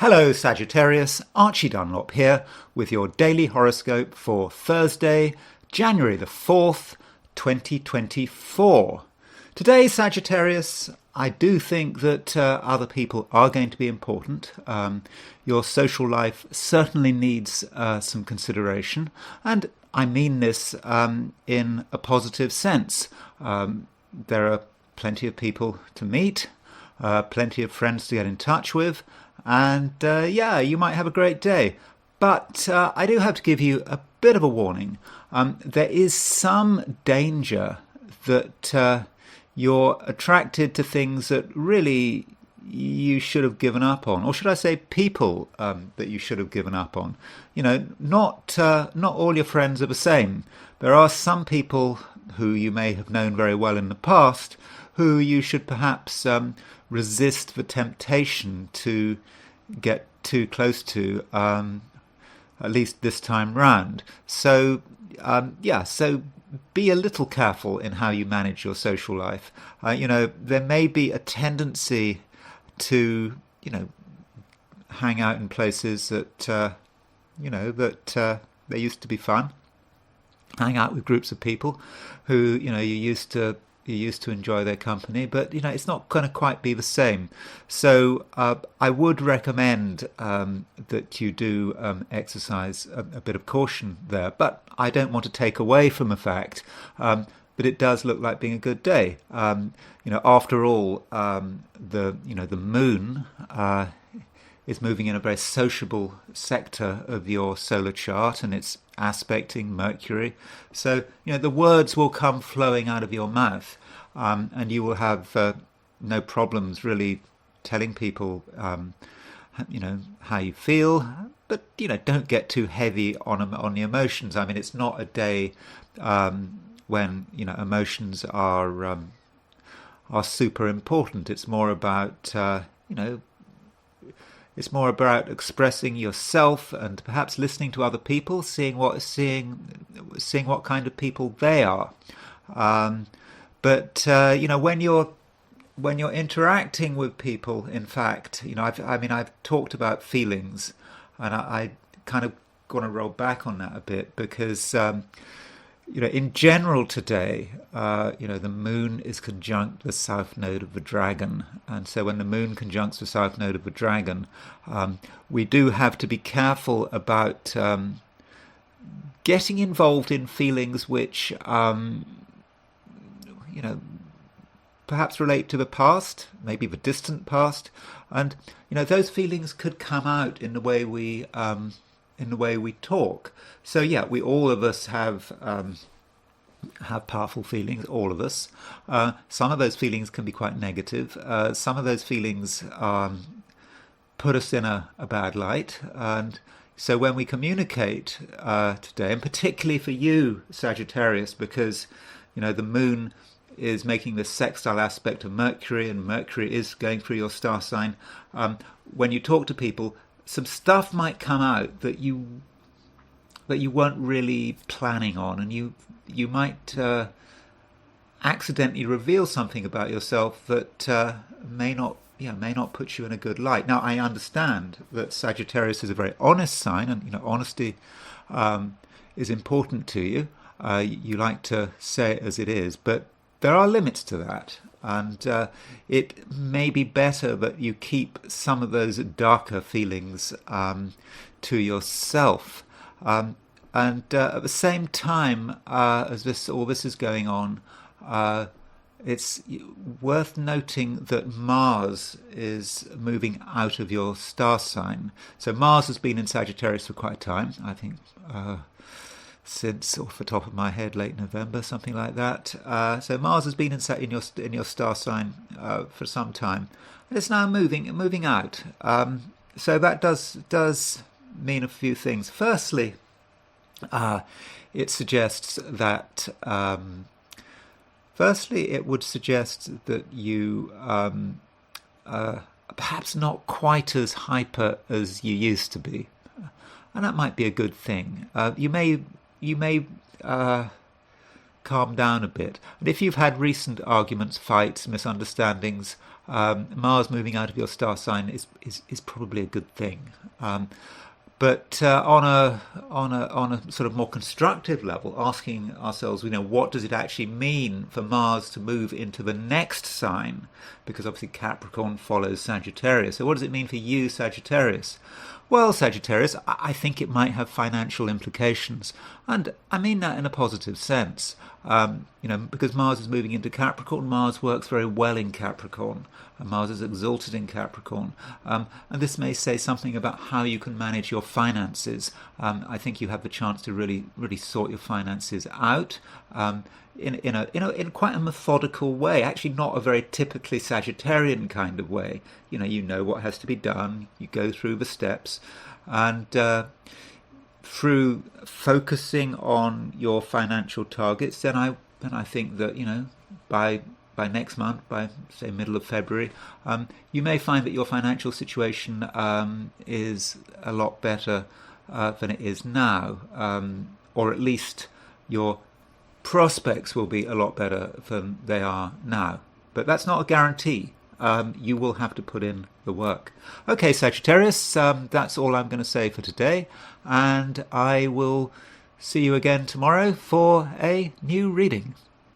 Hello Sagittarius, Archie Dunlop here with your daily horoscope for Thursday, January the 4th, 2024. Today, Sagittarius, I do think that other people are going to be important. Your social life certainly needs some consideration, and I mean this in a positive sense. There are plenty of people to meet, plenty of friends to get in touch with, and you might have a great day. But I do have to give you a bit of a warning. There is some danger that you're attracted to things that really you should have given up on, or should I say people that you should have given up on. You know, not all your friends are the same. There are some people who you may have known very well in the past who you should perhaps resist the temptation to get too close to, at least this time round. So, so be a little careful in how you manage your social life. There may be a tendency to, hang out in places that, they used to be fun. Hang out with groups of people who, you used to enjoy their company, but it's not going to quite be the same. So I would recommend that you do exercise a bit of caution there. But I don't want to take away from the fact that it does look like being a good day. After all, the moon is moving in a very sociable sector of your solar chart, and it's aspecting Mercury. So, the words will come flowing out of your mouth, and you will have no problems really telling people, how you feel. But, don't get too heavy on the emotions. I mean, it's not a day when, emotions are super important. It's more about, it's more about expressing yourself and perhaps listening to other people, seeing what kind of people they are. But when you're interacting with people, in fact, I've talked about feelings, and I kind of going to roll back on that a bit because. In general today, the moon is conjunct the south node of the dragon. And so when the moon conjuncts the south node of the dragon, we do have to be careful about getting involved in feelings which, perhaps relate to the past, maybe the distant past. And, those feelings could come out in the way we talk. So we all of us have powerful feelings, all of us. Some of those feelings can be quite negative. Some of those feelings put us in a bad light. And so when we communicate today, and particularly for you, Sagittarius, because the moon is making this sextile aspect of Mercury, and Mercury is going through your star sign. When you talk to people, some stuff might come out that you weren't really planning on, and you might accidentally reveal something about yourself that may not put you in a good light. Now, I understand that Sagittarius is a very honest sign, and honesty is important to you. You like to say it as it is, but there are limits to that. And it may be better that you keep some of those darker feelings to yourself. And at the same time, as all this is going on, it's worth noting that Mars is moving out of your star sign. So Mars has been in Sagittarius for quite a time, I think. Since, off the top of my head, late November, something like that. So Mars has been in your star sign for some time, and it's now moving out. So that does mean a few things. Firstly, it suggests that. It would suggest that you perhaps not quite as hyper as you used to be, and that might be a good thing. You may calm down a bit. And if you've had recent arguments, fights, misunderstandings, Mars moving out of your star sign is probably a good thing. But on a sort of more constructive level, asking ourselves, what does it actually mean for Mars to move into the next sign? Because obviously Capricorn follows Sagittarius. So what does it mean for you, Sagittarius? Well, Sagittarius, I think it might have financial implications, and I mean that in a positive sense. Because Mars is moving into Capricorn, Mars works very well in Capricorn, and Mars is exalted in Capricorn. And this may say something about how you can manage your finances. I think you have the chance to really sort your finances out. In quite a methodical way, actually not a very typically Sagittarian kind of way. You know what has to be done, you go through the steps, and through focusing on your financial targets, then I think that by next month, by say middle of February, you may find that your financial situation is a lot better than it is now, or at least your prospects will be a lot better than they are now. But that's not a guarantee. You will have to put in the work. Okay, Sagittarius, that's all I'm going to say for today, and I will see you again tomorrow for a new reading.